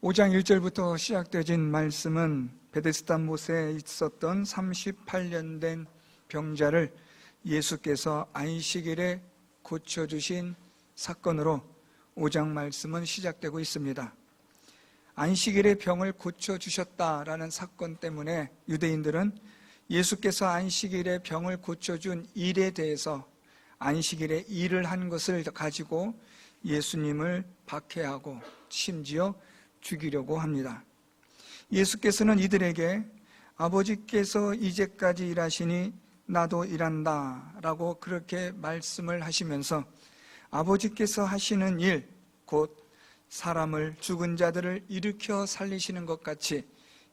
5장 1절부터 시작되어진 말씀은 베데스다 못에 있었던 38년 된 병자를 예수께서 안식일에 고쳐주신 사건으로 5장 말씀은 시작되고 있습니다. 안식일에 병을 고쳐주셨다라는 사건 때문에 유대인들은 예수께서 안식일에 병을 고쳐준 일에 대해서 안식일에 일을 한 것을 가지고 예수님을 박해하고 심지어 죽이려고 합니다. 예수께서는 이들에게 아버지께서 이제까지 일하시니 나도 일한다 라고 그렇게 말씀을 하시면서 아버지께서 하시는 일, 곧 사람을, 죽은 자들을 일으켜 살리시는 것 같이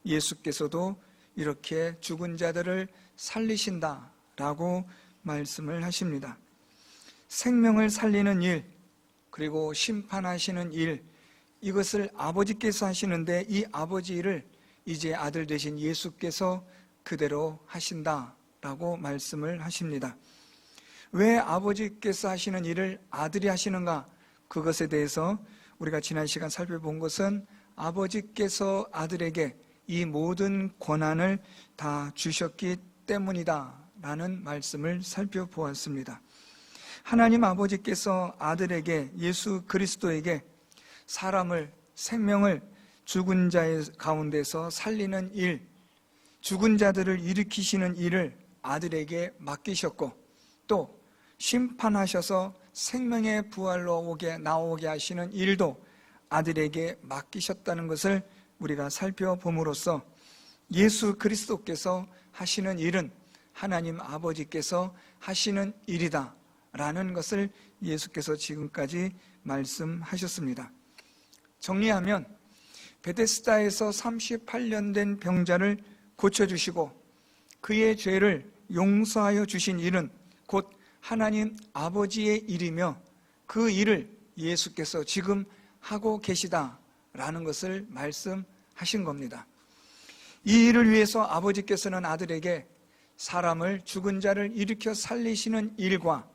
예수께서도 이렇게 죽은 자들을 살리신다 라고 말씀을 하십니다. 생명을 살리는 일, 그리고 심판하시는 일, 이것을 아버지께서 하시는데 이 아버지 일을 이제 아들 되신 예수께서 그대로 하신다라고 말씀을 하십니다. 왜 아버지께서 하시는 일을 아들이 하시는가? 그것에 대해서 우리가 지난 시간 살펴본 것은 아버지께서 아들에게 이 모든 권한을 다 주셨기 때문이다 라는 말씀을 살펴보았습니다. 하나님 아버지께서 아들에게, 예수 그리스도에게 사람을, 생명을 죽은 자의 가운데서 살리는 일, 죽은 자들을 일으키시는 일을 아들에게 맡기셨고, 또 심판하셔서 생명의 부활로 나오게 하시는 일도 아들에게 맡기셨다는 것을 우리가 살펴봄으로써 예수 그리스도께서 하시는 일은 하나님 아버지께서 하시는 일이다 라는 것을 예수께서 지금까지 말씀하셨습니다. 정리하면 베데스다에서 38년 된 병자를 고쳐주시고 그의 죄를 용서하여 주신 일은 곧 하나님 아버지의 일이며 그 일을 예수께서 지금 하고 계시다라는 것을 말씀하신 겁니다. 이 일을 위해서 아버지께서는 아들에게 사람을, 죽은 자를 일으켜 살리시는 일과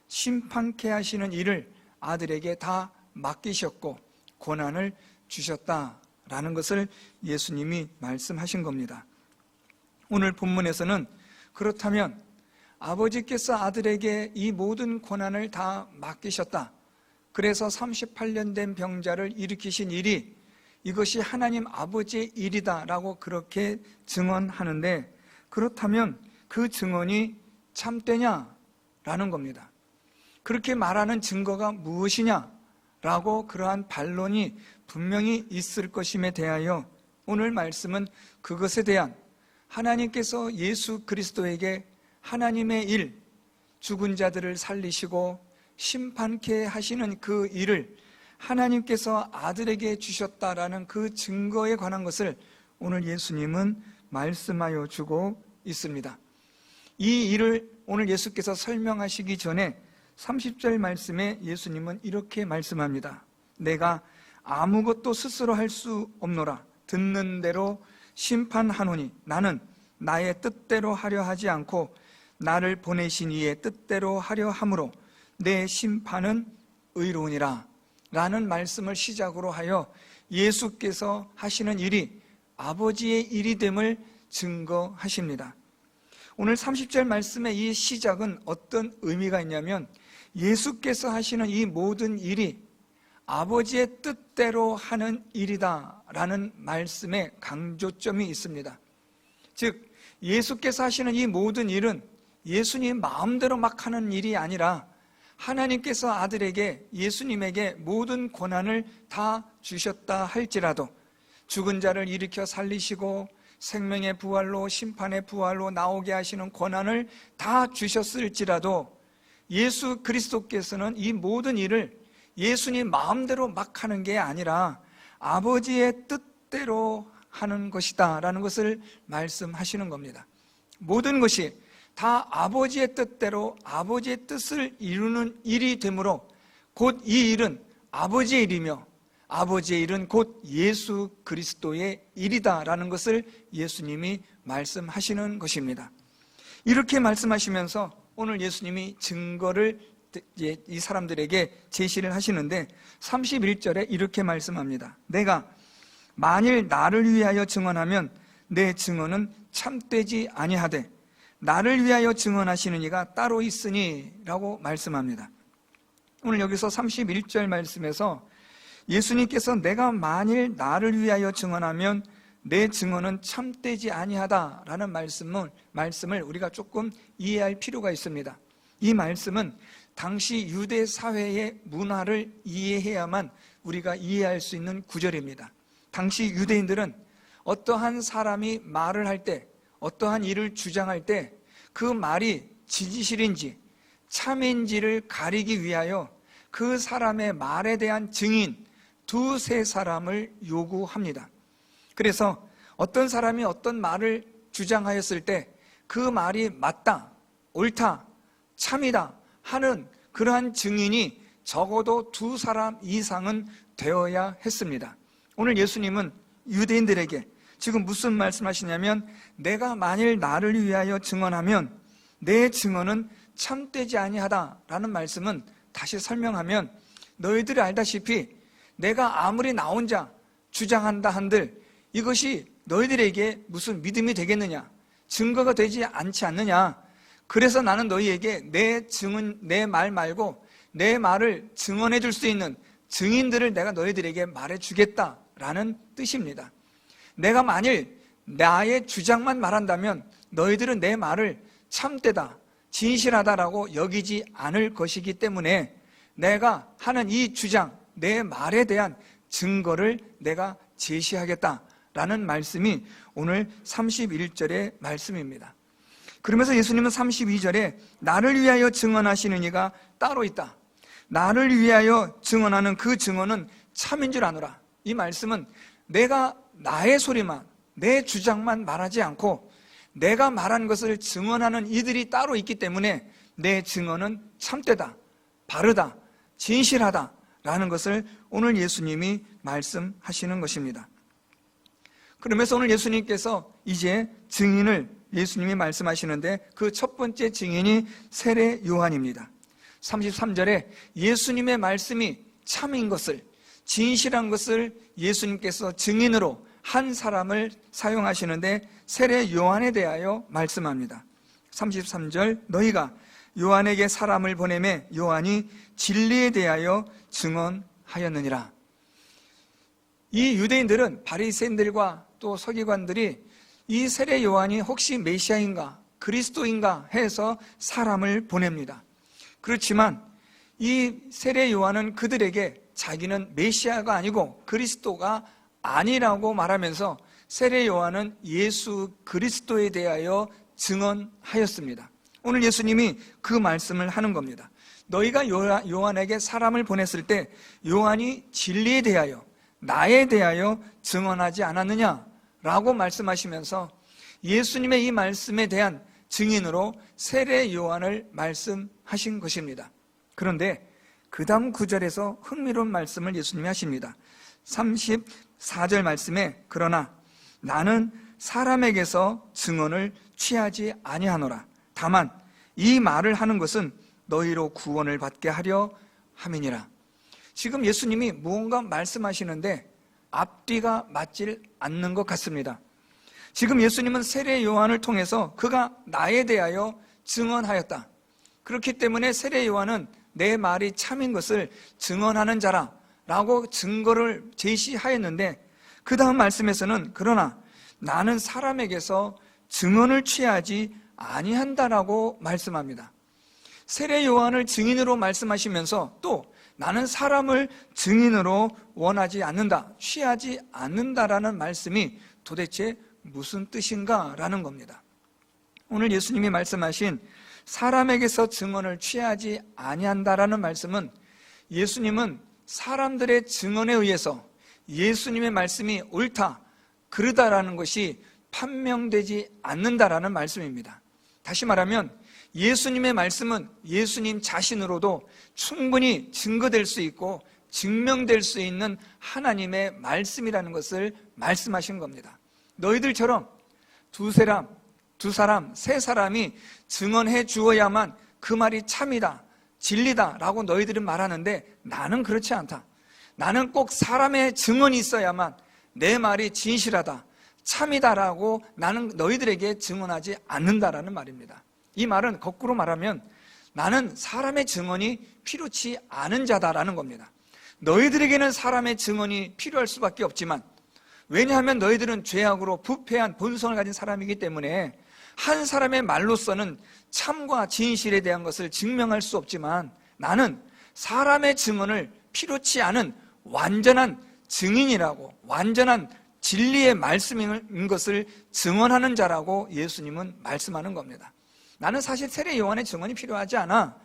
심판케 하시는 일을 아들에게 다 맡기셨고 권한을 주셨다라는 것을 예수님이 말씀하신 겁니다. 오늘 본문에서는 그렇다면 아버지께서 아들에게 이 모든 권한을 다 맡기셨다, 그래서 38년 된 병자를 일으키신 일이 이것이 하나님 아버지의 일이다라고 그렇게 증언하는데, 그렇다면 그 증언이 참되냐라는 겁니다. 그렇게 말하는 증거가 무엇이냐라고 그러한 반론이 분명히 있을 것임에 대하여 오늘 말씀은 그것에 대한, 하나님께서 예수 그리스도에게 하나님의 일, 죽은 자들을 살리시고 심판케 하시는 그 일을 하나님께서 아들에게 주셨다라는 그 증거에 관한 것을 오늘 예수님은 말씀하여 주고 있습니다. 이 일을 오늘 예수께서 설명하시기 전에 30절 말씀에 예수님은 이렇게 말씀합니다. 내가 아무것도 스스로 할 수 없노라. 듣는 대로 심판하노니 나는 나의 뜻대로 하려 하지 않고 나를 보내신 이의 뜻대로 하려 함으로 내 심판은 의로우니라 라는 말씀을 시작으로 하여 예수께서 하시는 일이 아버지의 일이 됨을 증거하십니다. 오늘 30절 말씀의 이 시작은 어떤 의미가 있냐면 예수께서 하시는 이 모든 일이 아버지의 뜻대로 하는 일이다 라는 말씀에 강조점이 있습니다. 즉 예수께서 하시는 이 모든 일은 예수님 마음대로 막 하는 일이 아니라 하나님께서 아들에게, 예수님에게 모든 권한을 다 주셨다 할지라도 죽은 자를 일으켜 살리시고 생명의 부활로, 심판의 부활로 나오게 하시는 권한을 다 주셨을지라도 예수 그리스도께서는 이 모든 일을 예수님 마음대로 막 하는 게 아니라 아버지의 뜻대로 하는 것이다 라는 것을 말씀하시는 겁니다. 모든 것이 다 아버지의 뜻대로 아버지의 뜻을 이루는 일이 되므로 곧 이 일은 아버지의 일이며 아버지의 일은 곧 예수 그리스도의 일이다라는 것을 예수님이 말씀하시는 것입니다. 이렇게 말씀하시면서 오늘 예수님이 증거를 이 사람들에게 제시를 하시는데 31절에 이렇게 말씀합니다. 내가 만일 나를 위하여 증언하면 내 증언은 참되지 아니하되 나를 위하여 증언하시는 이가 따로 있으니 라고 말씀합니다. 오늘 여기서 31절 말씀에서 예수님께서 내가 만일 나를 위하여 증언하면 내 증언은 참되지 아니하다라는 말씀을 우리가 조금 이해할 필요가 있습니다. 이 말씀은 당시 유대 사회의 문화를 이해해야만 우리가 이해할 수 있는 구절입니다. 당시 유대인들은 어떠한 사람이 말을 할 때, 어떠한 일을 주장할 때 그 말이 진실인지 참인지를 가리기 위하여 그 사람의 말에 대한 증인 두세 사람을 요구합니다. 그래서 어떤 사람이 어떤 말을 주장하였을 때 그 말이 맞다, 옳다, 참이다 하는 그러한 증인이 적어도 두 사람 이상은 되어야 했습니다. 오늘 예수님은 유대인들에게 지금 무슨 말씀하시냐면 내가 만일 나를 위하여 증언하면 내 증언은 참되지 아니하다라는 말씀은 다시 설명하면 너희들이 알다시피 내가 아무리 나 혼자 주장한다 한들 이것이 너희들에게 무슨 믿음이 되겠느냐, 증거가 되지 않지 않느냐. 그래서 나는 너희에게 내 말 말고 내 말을 증언해 줄 수 있는 증인들을 내가 너희들에게 말해 주겠다라는 뜻입니다. 내가 만일 나의 주장만 말한다면 너희들은 내 말을 참되다, 진실하다라고 여기지 않을 것이기 때문에 내가 하는 이 주장, 내 말에 대한 증거를 내가 제시하겠다라는 말씀이 오늘 31절의 말씀입니다. 그러면서 예수님은 32절에 나를 위하여 증언하시는 이가 따로 있다. 나를 위하여 증언하는 그 증언은 참인 줄 아노라. 이 말씀은 내가 나의 소리만, 내 주장만 말하지 않고 내가 말한 것을 증언하는 이들이 따로 있기 때문에 내 증언은 참되다, 바르다, 진실하다라는 것을 오늘 예수님이 말씀하시는 것입니다. 그러면서 오늘 예수님께서 이제 증인을 예수님이 말씀하시는데 그 첫 번째 증인이 세례 요한입니다. 33절에 예수님의 말씀이 참인 것을, 진실한 것을 예수님께서 증인으로 한 사람을 사용하시는데 세례 요한에 대하여 말씀합니다. 33절 너희가 요한에게 사람을 보내매 요한이 진리에 대하여 증언하였느니라. 이 유대인들은 바리새인들과 또 서기관들이 이 세례 요한이 혹시 메시아인가 그리스도인가 해서 사람을 보냅니다. 그렇지만 이 세례 요한은 그들에게 자기는 메시아가 아니고 그리스도가 아니라고 말하면서 세례 요한은 예수 그리스도에 대하여 증언하였습니다. 오늘 예수님이 그 말씀을 하는 겁니다. 너희가 요한에게 사람을 보냈을 때 요한이 진리에 대하여 나에 대하여 증언하지 않았느냐라고 말씀하시면서 예수님의 이 말씀에 대한 증인으로 세례 요한을 말씀하신 것입니다. 그런데 그 다음 구절에서 흥미로운 말씀을 예수님이 하십니다. 34절 말씀에 그러나 나는 사람에게서 증언을 취하지 아니하노라. 다만 이 말을 하는 것은 너희로 구원을 받게 하려 함이니라. 지금 예수님이 무언가 말씀하시는데 앞뒤가 맞질 않는 것 같습니다. 지금 예수님은 세례 요한을 통해서 그가 나에 대하여 증언하였다. 그렇기 때문에 세례 요한은 내 말이 참인 것을 증언하는 자라 라고 증거를 제시하였는데 그 다음 말씀에서는 그러나 나는 사람에게서 증언을 취하지 아니한다라고 말씀합니다. 세례 요한을 증인으로 말씀하시면서 또 나는 사람을 증인으로 원하지 않는다, 취하지 않는다라는 말씀이 도대체 무슨 뜻인가라는 겁니다. 오늘 예수님이 말씀하신 사람에게서 증언을 취하지 아니한다라는 말씀은 예수님은 사람들의 증언에 의해서 예수님의 말씀이 옳다, 그르다라는 것이 판명되지 않는다라는 말씀입니다. 다시 말하면 예수님의 말씀은 예수님 자신으로도 충분히 증거될 수 있고 증명될 수 있는 하나님의 말씀이라는 것을 말씀하신 겁니다. 너희들처럼 두 사람, 세 사람이 증언해 주어야만 그 말이 참이다, 진리다 라고 너희들은 말하는데 나는 그렇지 않다. 나는 꼭 사람의 증언이 있어야만 내 말이 진실하다, 참이다라고 나는 너희들에게 증언하지 않는다라는 말입니다. 이 말은 거꾸로 말하면 나는 사람의 증언이 필요치 않은 자다라는 겁니다. 너희들에게는 사람의 증언이 필요할 수밖에 없지만, 왜냐하면 너희들은 죄악으로 부패한 본성을 가진 사람이기 때문에 한 사람의 말로서는 참과 진실에 대한 것을 증명할 수 없지만, 나는 사람의 증언을 필요치 않은 완전한 증인이라고, 완전한 진리의 말씀인 것을 증언하는 자라고 예수님은 말씀하는 겁니다. 나는 사실 세례 요한의 증언이 필요하지 않아.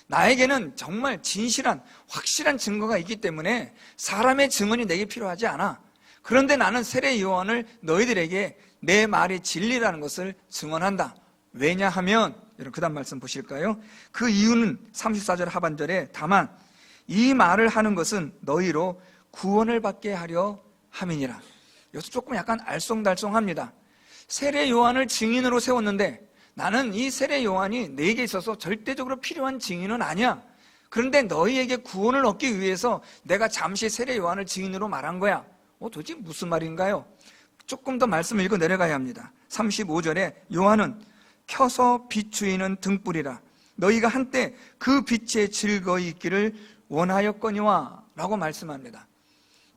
나에게는 정말 진실한, 확실한 증거가 있기 때문에 사람의 증언이 내게 필요하지 않아. 그런데 나는 세례 요한을 너희들에게 내 말이 진리라는 것을 증언한다. 왜냐하면, 여러분 그 다음 말씀 보실까요? 그 이유는 34절 하반절에 다만 이 말을 하는 것은 너희로 구원을 받게 하려 함이니라. 여기서 조금 약간 알쏭달쏭합니다. 세례 요한을 증인으로 세웠는데 나는 이 세례 요한이 너에게 있어서 절대적으로 필요한 증인은 아니야. 그런데 너희에게 구원을 얻기 위해서 내가 잠시 세례 요한을 증인으로 말한 거야. 도대체 무슨 말인가요? 조금 더 말씀을 읽어 내려가야 합니다. 35절에 요한은 켜서 비추이는 등불이라 너희가 한때 그 빛에 즐거이 있기를 원하였거니와 라고 말씀합니다.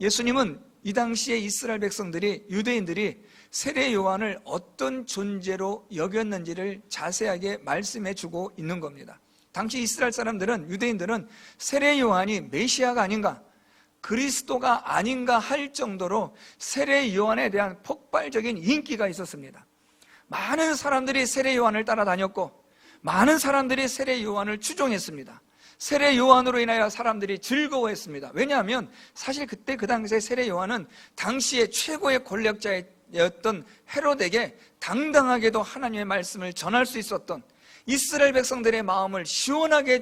예수님은 이 당시에 이스라엘 백성들이, 유대인들이 세례 요한을 어떤 존재로 여겼는지를 자세하게 말씀해 주고 있는 겁니다. 당시 이스라엘 사람들은, 유대인들은 세례 요한이 메시아가 아닌가, 그리스도가 아닌가 할 정도로 세례 요한에 대한 폭발적인 인기가 있었습니다. 많은 사람들이 세례 요한을 따라다녔고 많은 사람들이 세례 요한을 추종했습니다. 세례 요한으로 인하여 사람들이 즐거워했습니다. 왜냐하면 사실 그때 그 당시에 세례 요한은 당시의 최고의 권력자였던 헤롯에게 당당하게도 하나님의 말씀을 전할 수 있었던, 이스라엘 백성들의 마음을 시원하게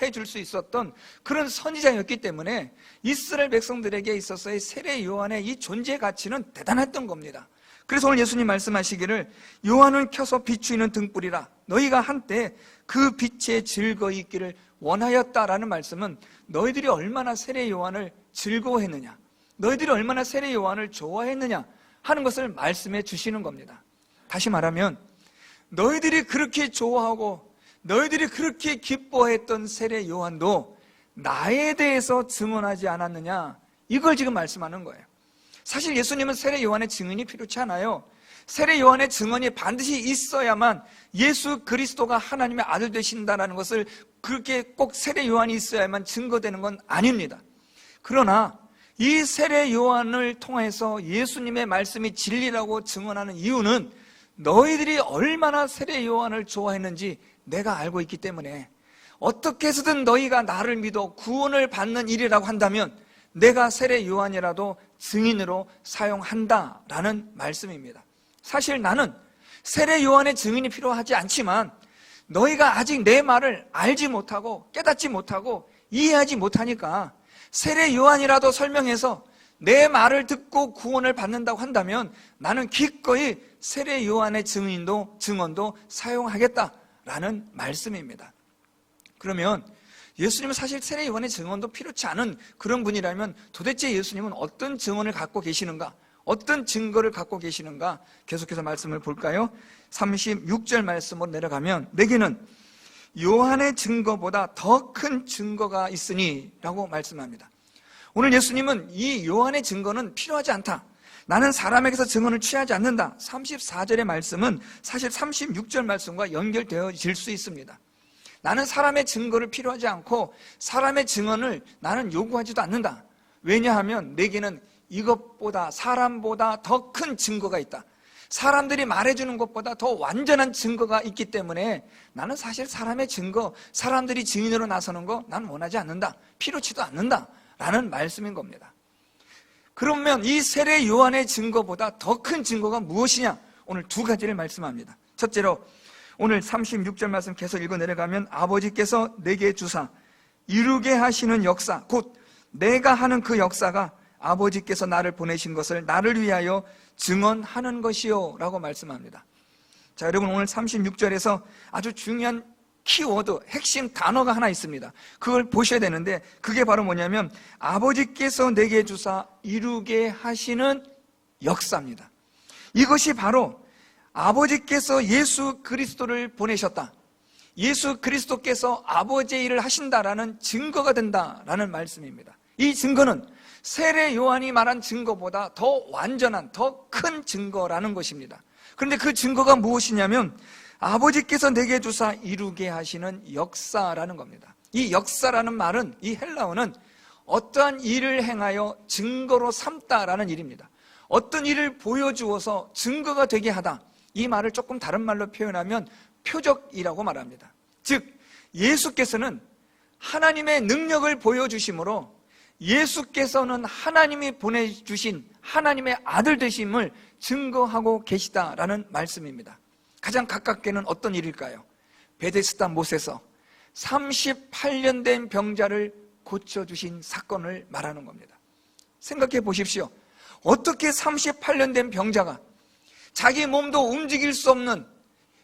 해줄 수 있었던 그런 선지자였기 때문에 이스라엘 백성들에게 있어서의 세례 요한의 이 존재 가치는 대단했던 겁니다. 그래서 오늘 예수님 말씀하시기를 요한은 켜서 비추이는 등불이라 너희가 한때 그 빛에 즐거이 있기를 원하였다라는 말씀은 너희들이 얼마나 세례 요한을 즐거워했느냐, 너희들이 얼마나 세례 요한을 좋아했느냐 하는 것을 말씀해 주시는 겁니다. 다시 말하면 너희들이 그렇게 좋아하고 너희들이 그렇게 기뻐했던 세례 요한도 나에 대해서 증언하지 않았느냐, 이걸 지금 말씀하는 거예요. 사실 예수님은 세례 요한의 증언이 필요치 않아요. 세례 요한의 증언이 반드시 있어야만 예수 그리스도가 하나님의 아들 되신다는 것을, 그렇게 꼭 세례 요한이 있어야만 증거되는 건 아닙니다. 그러나 이 세례 요한을 통해서 예수님의 말씀이 진리라고 증언하는 이유는 너희들이 얼마나 세례 요한을 좋아했는지 내가 알고 있기 때문에, 어떻게 해서든 너희가 나를 믿어 구원을 받는 일이라고 한다면 내가 세례 요한이라도 증인으로 사용한다라는 말씀입니다. 사실 나는 세례 요한의 증인이 필요하지 않지만 너희가 아직 내 말을 알지 못하고 깨닫지 못하고 이해하지 못하니까 세례 요한이라도 설명해서 내 말을 듣고 구원을 받는다고 한다면 나는 기꺼이 세례 요한의 증언도 사용하겠다라는 말씀입니다. 그러면 예수님은 사실 세례 요한의 증언도 필요치 않은 그런 분이라면 도대체 예수님은 어떤 증언을 갖고 계시는가, 어떤 증거를 갖고 계시는가, 계속해서 말씀을 볼까요? 36절 말씀으로 내려가면 내게는 요한의 증거보다 더 큰 증거가 있으니 라고 말씀합니다. 오늘 예수님은 이 요한의 증거는 필요하지 않다, 나는 사람에게서 증언을 취하지 않는다, 34절의 말씀은 사실 36절 말씀과 연결되어질 수 있습니다. 나는 사람의 증거를 필요하지 않고 사람의 증언을 나는 요구하지도 않는다. 왜냐하면 내게는 이것보다, 사람보다 더 큰 증거가 있다. 사람들이 말해주는 것보다 더 완전한 증거가 있기 때문에 나는 사실 사람의 증거, 사람들이 증인으로 나서는 거 나는 원하지 않는다, 필요치도 않는다 라는 말씀인 겁니다. 그러면 이 세례 요한의 증거보다 더 큰 증거가 무엇이냐? 오늘 두 가지를 말씀합니다. 첫째로 오늘 36절 말씀 계속 읽어 내려가면 아버지께서 내게 주사 이루게 하시는 역사, 곧 내가 하는 그 역사가 아버지께서 나를 보내신 것을 나를 위하여 증언하는 것이요 라고 말씀합니다. 자, 여러분 오늘 36절에서 아주 중요한 키워드, 핵심 단어가 하나 있습니다. 그걸 보셔야 되는데 그게 바로 뭐냐면 아버지께서 내게 주사 이루게 하시는 역사입니다. 이것이 바로 아버지께서 예수 그리스도를 보내셨다, 예수 그리스도께서 아버지의 일을 하신다라는 증거가 된다라는 말씀입니다. 이 증거는 세례 요한이 말한 증거보다 더 완전한, 더 큰 증거라는 것입니다. 그런데 그 증거가 무엇이냐면 아버지께서 내게 주사 이루게 하시는 역사라는 겁니다. 이 역사라는 말은, 이 헬라어는 어떠한 일을 행하여 증거로 삼다라는 일입니다. 어떤 일을 보여주어서 증거가 되게 하다, 이 말을 조금 다른 말로 표현하면 표적이라고 말합니다. 즉 예수께서는 하나님의 능력을 보여주심으로 예수께서는 하나님이 보내주신 하나님의 아들 되심을 증거하고 계시다라는 말씀입니다. 가장 가깝게는 어떤 일일까요? 베데스다 못에서 38년 된 병자를 고쳐주신 사건을 말하는 겁니다. 생각해 보십시오. 어떻게 38년 된 병자가, 자기 몸도 움직일 수 없는,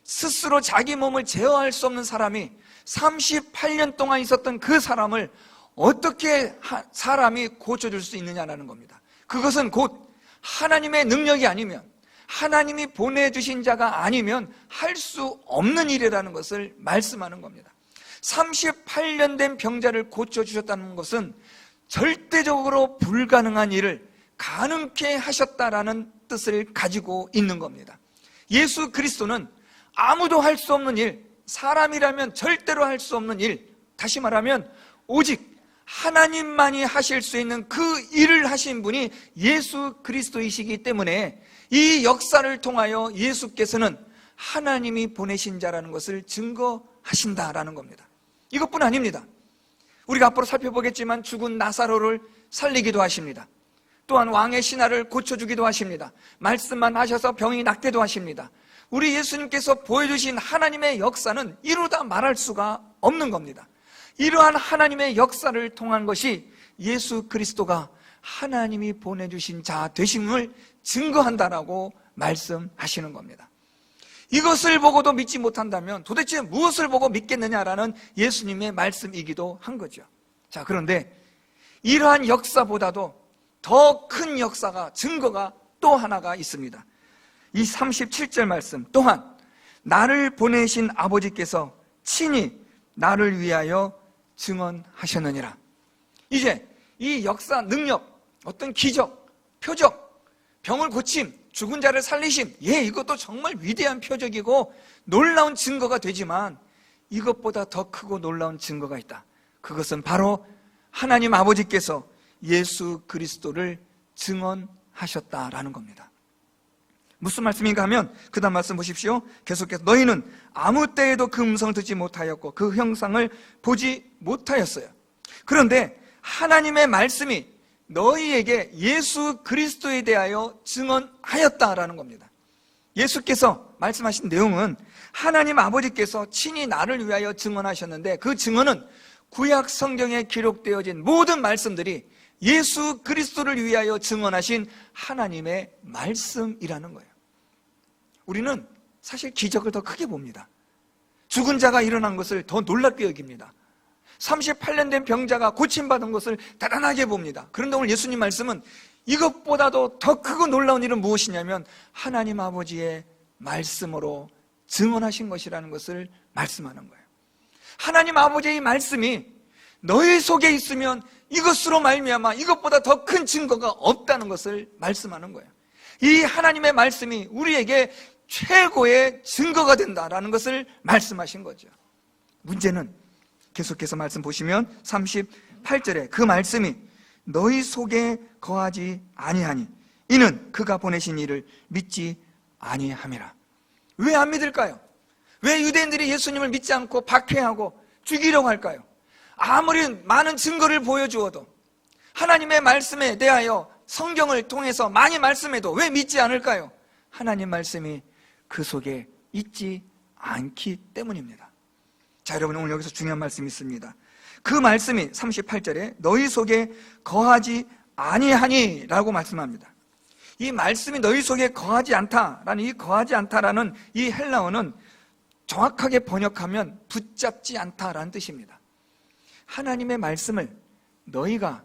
스스로 자기 몸을 제어할 수 없는 사람이 38년 동안 있었던 그 사람을 어떻게 사람이 고쳐줄 수 있느냐라는 겁니다. 그것은 곧 하나님의 능력이 아니면, 하나님이 보내주신 자가 아니면 할 수 없는 일이라는 것을 말씀하는 겁니다. 38년 된 병자를 고쳐주셨다는 것은 절대적으로 불가능한 일을 가능케 하셨다라는 뜻을 가지고 있는 겁니다. 예수 그리스도는 아무도 할 수 없는 일, 사람이라면 절대로 할 수 없는 일, 다시 말하면 오직 하나님만이 하실 수 있는 그 일을 하신 분이 예수 그리스도이시기 때문에 이 역사를 통하여 예수께서는 하나님이 보내신 자라는 것을 증거하신다라는 겁니다. 이것뿐 아닙니다. 우리가 앞으로 살펴보겠지만 죽은 나사로를 살리기도 하십니다. 또한 왕의 신하를 고쳐주기도 하십니다. 말씀만 하셔서 병이 낫게도 하십니다. 우리 예수님께서 보여주신 하나님의 역사는 이루다 말할 수가 없는 겁니다. 이러한 하나님의 역사를 통한 것이 예수 그리스도가 하나님이 보내주신 자 되심을 증거한다라고 말씀하시는 겁니다. 이것을 보고도 믿지 못한다면 도대체 무엇을 보고 믿겠느냐라는 예수님의 말씀이기도 한 거죠. 자, 그런데 이러한 역사보다도 더 큰 역사가, 증거가 또 하나가 있습니다. 이 37절 말씀, 또한 나를 보내신 아버지께서 친히 나를 위하여 증언하셨느니라. 이제 이 역사, 능력, 어떤 기적, 표적, 병을 고침, 죽은 자를 살리심, 이것도 정말 위대한 표적이고 놀라운 증거가 되지만 이것보다 더 크고 놀라운 증거가 있다. 그것은 바로 하나님 아버지께서 예수 그리스도를 증언하셨다라는 겁니다. 무슨 말씀인가 하면 그 다음 말씀 보십시오. 계속해서 너희는 아무 때에도 그 음성을 듣지 못하였고 그 형상을 보지 못하였어요. 그런데 하나님의 말씀이 너희에게 예수 그리스도에 대하여 증언하였다라는 겁니다. 예수께서 말씀하신 내용은 하나님 아버지께서 친히 나를 위하여 증언하셨는데 그 증언은 구약 성경에 기록되어진 모든 말씀들이 예수 그리스도를 위하여 증언하신 하나님의 말씀이라는 거예요. 우리는 사실 기적을 더 크게 봅니다. 죽은 자가 일어난 것을 더 놀랍게 여깁니다. 38년 된 병자가 고침받은 것을 대단하게 봅니다. 그런데 오늘 예수님 말씀은 이것보다도 더 크고 놀라운 일은 무엇이냐면 하나님 아버지의 말씀으로 증언하신 것이라는 것을 말씀하는 거예요. 하나님 아버지의 말씀이 너희 속에 있으면 이것으로 말미암아 이것보다 더 큰 증거가 없다는 것을 말씀하는 거예요. 이 하나님의 말씀이 우리에게 최고의 증거가 된다라는 것을 말씀하신 거죠. 문제는 계속해서 말씀 보시면 38절에 그 말씀이 너희 속에 거하지 아니하니 이는 그가 보내신 이를 믿지 아니함이라. 왜 안 믿을까요? 왜 유대인들이 예수님을 믿지 않고 박해하고 죽이려고 할까요? 아무리 많은 증거를 보여주어도 하나님의 말씀에 대하여 성경을 통해서 많이 말씀해도 왜 믿지 않을까요? 하나님 말씀이 그 속에 있지 않기 때문입니다. 자, 여러분 오늘 여기서 중요한 말씀이 있습니다. 그 말씀이 38절에 너희 속에 거하지 아니하니 라고 말씀합니다. 이 말씀이 너희 속에 거하지 않다라는 이 거하지 않다라는 이 헬라어는 정확하게 번역하면 붙잡지 않다라는 뜻입니다. 하나님의 말씀을 너희가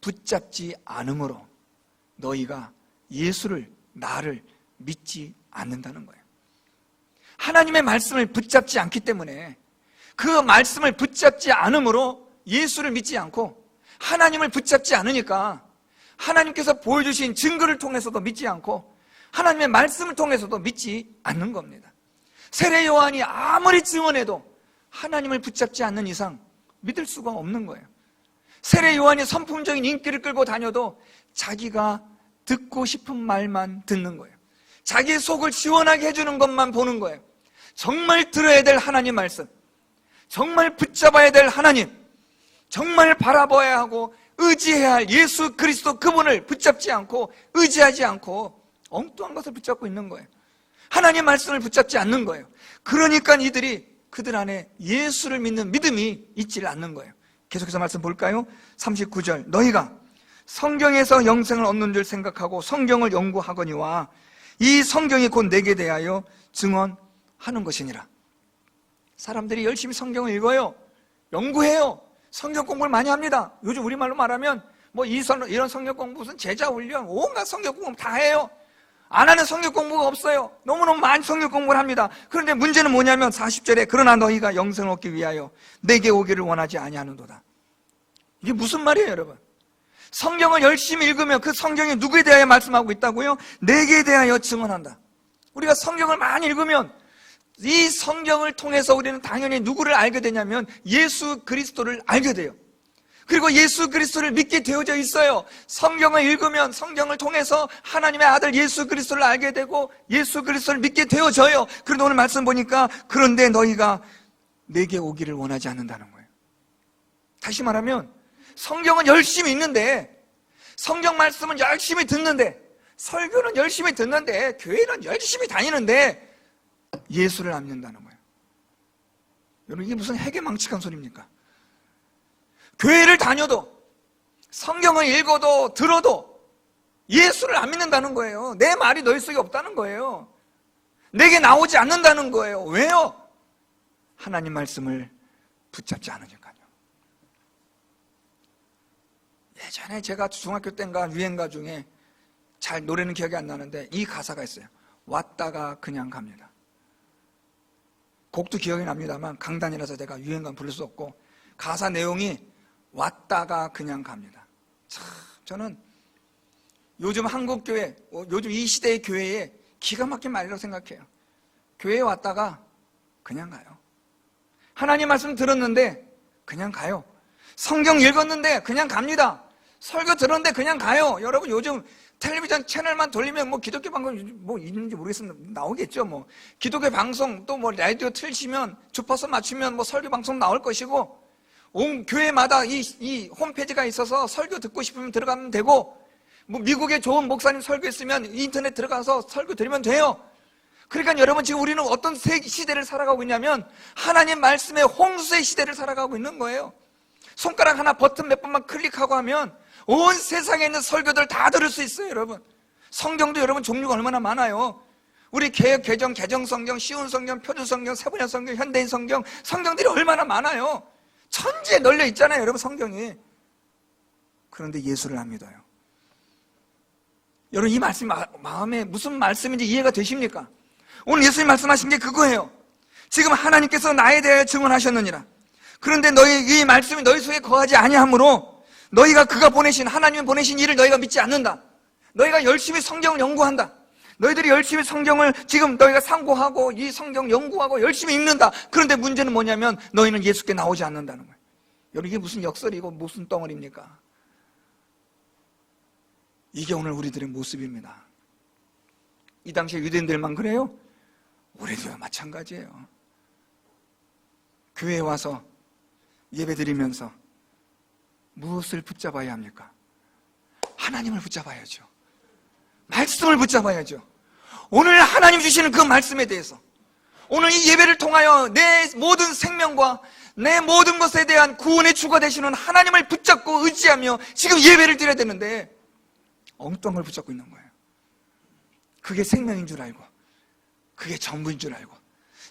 붙잡지 않으므로 너희가 예수를, 나를 믿지 않는다는 거예요. 하나님의 말씀을 붙잡지 않기 때문에, 그 말씀을 붙잡지 않으므로 예수를 믿지 않고, 하나님을 붙잡지 않으니까 하나님께서 보여주신 증거를 통해서도 믿지 않고, 하나님의 말씀을 통해서도 믿지 않는 겁니다. 세례 요한이 아무리 증언해도 하나님을 붙잡지 않는 이상 믿을 수가 없는 거예요. 세례 요한이 선풍적인 인기를 끌고 다녀도 자기가 듣고 싶은 말만 듣는 거예요. 자기의 속을 시원하게 해주는 것만 보는 거예요. 정말 들어야 될 하나님 말씀, 정말 붙잡아야 될 하나님, 정말 바라봐야 하고 의지해야 할 예수 그리스도, 그분을 붙잡지 않고 의지하지 않고 엉뚱한 것을 붙잡고 있는 거예요. 하나님 말씀을 붙잡지 않는 거예요. 그러니까 이들이 그들 안에 예수를 믿는 믿음이 있질 않는 거예요. 계속해서 말씀 볼까요? 39절, 너희가 성경에서 영생을 얻는 줄 생각하고 성경을 연구하거니와 이 성경이 곧 내게 대하여 증언하는 것이니라. 사람들이 열심히 성경을 읽어요. 연구해요. 성경 공부를 많이 합니다. 요즘 우리말로 말하면 이런 성경 공부, 무슨 제자 훈련, 온갖 성경 공부 다 해요. 안 하는 성경 공부가 없어요. 너무너무 많은 성경 공부를 합니다. 그런데 문제는 뭐냐면 40절에 그러나 너희가 영생을 얻기 위하여 내게 오기를 원하지 아니하는도다. 이게 무슨 말이에요, 여러분? 성경을 열심히 읽으면 그 성경이 누구에 대하여 말씀하고 있다고요? 내게 대하여 증언한다. 우리가 성경을 많이 읽으면 이 성경을 통해서 우리는 당연히 누구를 알게 되냐면 예수 그리스도를 알게 돼요. 그리고 예수 그리스도를 믿게 되어져 있어요. 성경을 읽으면 성경을 통해서 하나님의 아들 예수 그리스도를 알게 되고 예수 그리스도를 믿게 되어져요. 그런데 오늘 말씀 보니까 그런데 너희가 내게 오기를 원하지 않는다는 거예요. 다시 말하면 성경은 열심히 읽는데, 성경 말씀은 열심히 듣는데, 설교는 열심히 듣는데, 교회는 열심히 다니는데 예수를 안 믿는다는 거예요. 여러분, 이게 무슨 해괴망측한 소리입니까? 교회를 다녀도 성경을 읽어도 들어도 예수를 안 믿는다는 거예요. 내 말이 너희 속에 없다는 거예요. 내게 나오지 않는다는 거예요. 왜요? 하나님 말씀을 붙잡지 않으니까요. 예전에 제가 중학교 때인가 유행가 중에 잘 노래는 기억이 안 나는데 이 가사가 있어요. 왔다가 그냥 갑니다. 곡도 기억이 납니다만 강단이라서 제가 유행가는 부를 수 없고, 가사 내용이 왔다가 그냥 갑니다. 참, 저는 요즘 한국교회, 요즘 이 시대의 교회에 기가 막힌 말이라고 생각해요. 교회에 왔다가 그냥 가요. 하나님 말씀 들었는데 그냥 가요. 성경 읽었는데 그냥 갑니다. 설교 들었는데 그냥 가요. 여러분, 요즘 텔레비전 채널만 돌리면 기독교 방송 있는지 모르겠습니다. 나오겠죠. 기독교 방송 또 라디오 틀시면 주파수 맞추면 설교 방송 나올 것이고, 온 교회마다 이 홈페이지가 있어서 설교 듣고 싶으면 들어가면 되고, 미국에 좋은 목사님 설교했으면 인터넷 들어가서 설교 들으면 돼요. 그러니까 여러분, 지금 우리는 어떤 시대를 살아가고 있냐면 하나님 말씀의 홍수의 시대를 살아가고 있는 거예요. 손가락 하나 버튼 몇 번만 클릭하고 하면 온 세상에 있는 설교들 다 들을 수 있어요. 여러분, 성경도 여러분 종류가 얼마나 많아요. 우리 개역, 개정, 개정성경, 쉬운성경, 표준성경, 세번역 성경, 현대인 성경, 성경들이 얼마나 많아요. 천지에 널려 있잖아요, 여러분, 성경이. 그런데 예수를 안 믿어요. 여러분, 이 말씀 마음에 무슨 말씀인지 이해가 되십니까? 오늘 예수님 말씀하신 게 그거예요. 지금 하나님께서 나에 대하여 증언하셨느니라. 그런데 이 말씀이 너희 속에 거하지 아니하므로 너희가 그가 보내신, 하나님이 보내신 일을 너희가 믿지 않는다. 너희가 열심히 성경을 연구한다. 너희들이 열심히 성경을 지금 너희가 상고하고 이 성경 연구하고 열심히 읽는다. 그런데 문제는 뭐냐면 너희는 예수께 나오지 않는다는 거예요. 여러분, 이게 무슨 역설이고 무슨 덩어리입니까? 이게 오늘 우리들의 모습입니다. 이 당시에 유대인들만 그래요? 우리도 마찬가지예요. 교회에 와서 예배드리면서 무엇을 붙잡아야 합니까? 하나님을 붙잡아야죠. 말씀을 붙잡아야죠. 오늘 하나님 주시는 그 말씀에 대해서, 오늘 이 예배를 통하여 내 모든 생명과 내 모든 것에 대한 구원의 주가 되시는 하나님을 붙잡고 의지하며 지금 예배를 드려야 되는데 엉뚱한 걸 붙잡고 있는 거예요. 그게 생명인 줄 알고, 그게 전부인 줄 알고,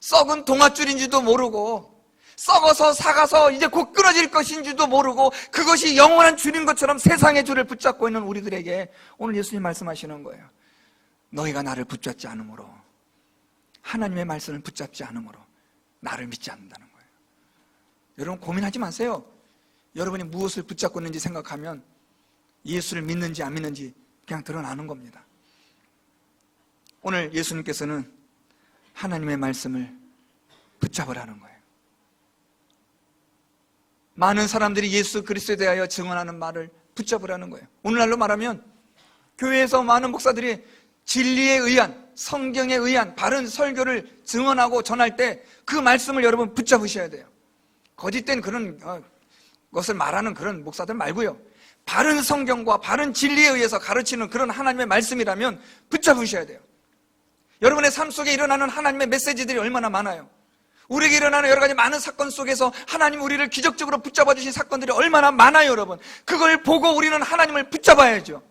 썩은 동아줄인지도 모르고, 썩어서 사가서 이제 곧 끊어질 것인지도 모르고 그것이 영원한 줄인 것처럼 세상의 줄을 붙잡고 있는 우리들에게 오늘 예수님 말씀하시는 거예요. 너희가 나를 붙잡지 않으므로, 하나님의 말씀을 붙잡지 않으므로 나를 믿지 않는다는 거예요. 여러분 고민하지 마세요. 여러분이 무엇을 붙잡고 있는지 생각하면 예수를 믿는지 안 믿는지 그냥 드러나는 겁니다. 오늘 예수님께서는 하나님의 말씀을 붙잡으라는 거예요. 많은 사람들이 예수 그리스도에 대하여 증언하는 말을 붙잡으라는 거예요. 오늘날로 말하면 교회에서 많은 목사들이 진리에 의한, 성경에 의한 바른 설교를 증언하고 전할 때 그 말씀을 여러분 붙잡으셔야 돼요. 거짓된 그런 것을 말하는 그런 목사들 말고요, 바른 성경과 바른 진리에 의해서 가르치는 그런 하나님의 말씀이라면 붙잡으셔야 돼요. 여러분의 삶 속에 일어나는 하나님의 메시지들이 얼마나 많아요. 우리에게 일어나는 여러 가지 많은 사건 속에서 하나님 우리를 기적적으로 붙잡아 주신 사건들이 얼마나 많아요. 여러분, 그걸 보고 우리는 하나님을 붙잡아야죠.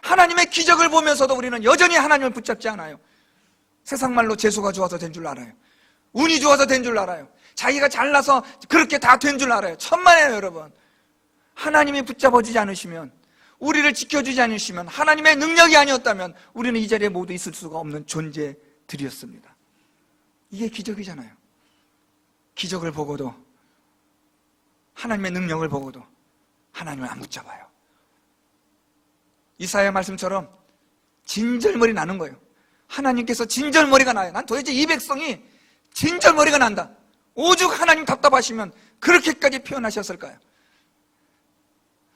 하나님의 기적을 보면서도 우리는 여전히 하나님을 붙잡지 않아요. 세상 말로 재수가 좋아서 된 줄 알아요. 운이 좋아서 된 줄 알아요. 자기가 잘나서 그렇게 다 된 줄 알아요. 천만에요. 여러분, 하나님이 붙잡아주지 않으시면, 우리를 지켜주지 않으시면, 하나님의 능력이 아니었다면 우리는 이 자리에 모두 있을 수가 없는 존재들이었습니다. 이게 기적이잖아요. 기적을 보고도, 하나님의 능력을 보고도 하나님을 안 붙잡아요. 이사야 말씀처럼 진절머리 나는 거예요. 하나님께서 진절머리가 나요. 난 도대체 이 백성이 진절머리가 난다. 오죽 하나님 답답하시면 그렇게까지 표현하셨을까요?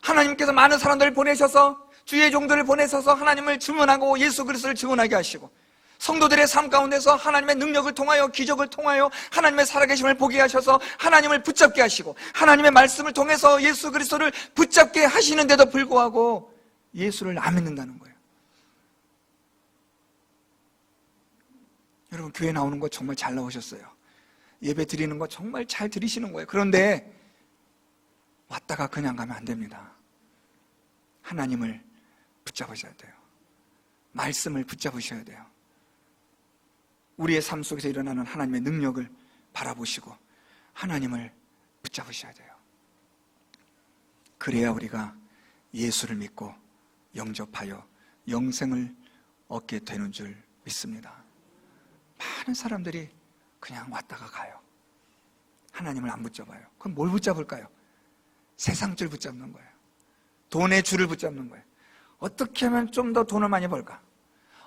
하나님께서 많은 사람들을 보내셔서, 주의 종들을 보내셔서 하나님을 증언하고 예수 그리스도를 증언하게 하시고, 성도들의 삶 가운데서 하나님의 능력을 통하여, 기적을 통하여 하나님의 살아계심을 보게 하셔서 하나님을 붙잡게 하시고, 하나님의 말씀을 통해서 예수 그리스도를 붙잡게 하시는데도 불구하고 예수를 안 믿는다는 거예요. 여러분, 교회 나오는 거 정말 잘 나오셨어요. 예배 드리는 거 정말 잘 드리시는 거예요. 그런데 왔다가 그냥 가면 안 됩니다. 하나님을 붙잡으셔야 돼요. 말씀을 붙잡으셔야 돼요. 우리의 삶 속에서 일어나는 하나님의 능력을 바라보시고 하나님을 붙잡으셔야 돼요. 그래야 우리가 예수를 믿고 영접하여 영생을 얻게 되는 줄 믿습니다. 많은 사람들이 그냥 왔다가 가요. 하나님을 안 붙잡아요. 그럼 뭘 붙잡을까요? 세상 줄 붙잡는 거예요. 돈의 줄을 붙잡는 거예요. 어떻게 하면 좀 더 돈을 많이 벌까?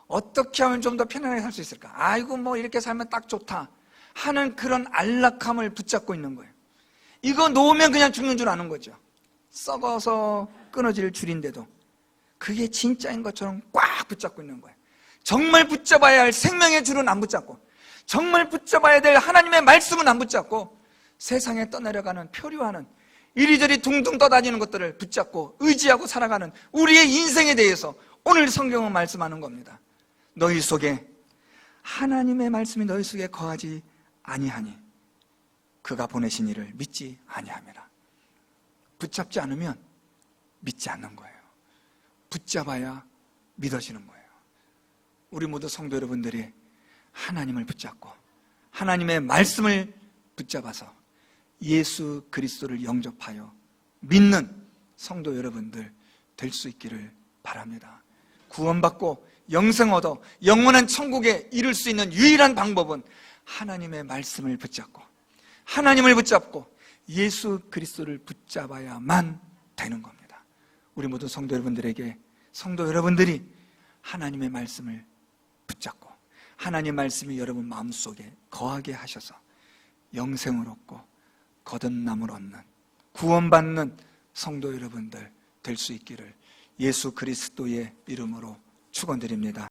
어떻게 하면 좀 더 편안하게 살 수 있을까? 아이고 뭐 이렇게 살면 딱 좋다 하는 그런 안락함을 붙잡고 있는 거예요. 이거 놓으면 그냥 죽는 줄 아는 거죠. 썩어서 끊어질 줄인데도 그게 진짜인 것처럼 꽉 붙잡고 있는 거예요. 정말 붙잡아야 할 생명의 줄은 안 붙잡고, 정말 붙잡아야 될 하나님의 말씀은 안 붙잡고, 세상에 떠내려가는, 표류하는, 이리저리 둥둥 떠다니는 것들을 붙잡고 의지하고 살아가는 우리의 인생에 대해서 오늘 성경은 말씀하는 겁니다. 너희 속에 하나님의 말씀이 너희 속에 거하지 아니하니 그가 보내신 이를 믿지 아니함이라. 붙잡지 않으면 믿지 않는 거예요. 붙잡아야 믿어지는 거예요. 우리 모두 성도 여러분들이 하나님을 붙잡고 하나님의 말씀을 붙잡아서 예수 그리스도를 영접하여 믿는 성도 여러분들 될 수 있기를 바랍니다. 구원받고 영생 얻어 영원한 천국에 이룰 수 있는 유일한 방법은 하나님의 말씀을 붙잡고 하나님을 붙잡고 예수 그리스도를 붙잡아야만 되는 겁니다. 우리 모든 성도 여러분들에게, 성도 여러분들이 하나님의 말씀을 붙잡고 하나님의 말씀이 여러분 마음속에 거하게 하셔서 영생을 얻고 거듭남을 얻는, 구원받는 성도 여러분들 될 수 있기를 예수 그리스도의 이름으로 축원드립니다.